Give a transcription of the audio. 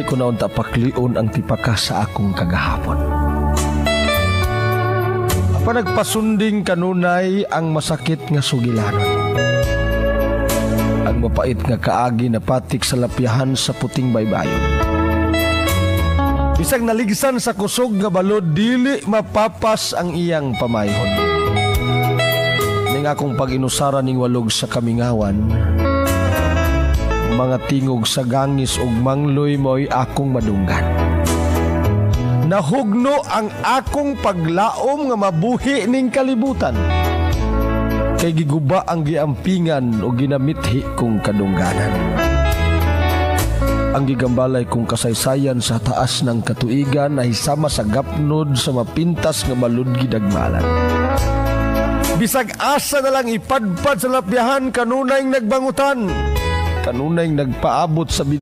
ko naon tapaklion ang tipaka sa akong kagahapon. Apa nagpasunding kanunay ang masakit nga sugilanon. Ang mapait nga kaagi na patik sa lapyahan sa puting baybayon. Bisag naligsan sa kusog nga balod, dili mapapas ang iyang pamayhon. Ning akong pag-inusara ning walog sa kamingawan, mga tingog sa gangis ug mangloy mo'y akong madunggan. Nahugno ang akong paglaom nga mabuhi ning kalibutan. Kay giguba ang giampingan o ginamithi kong kadungganan. Ang gigambalay kong kasaysayan sa taas ng katuigan ay sama sa gapnod sa mapintas nga maludgid agmalan. Bisag asa na lang ipadpad sa lapyahan kanunay nagbangutan. Kanunay nagpaabot sa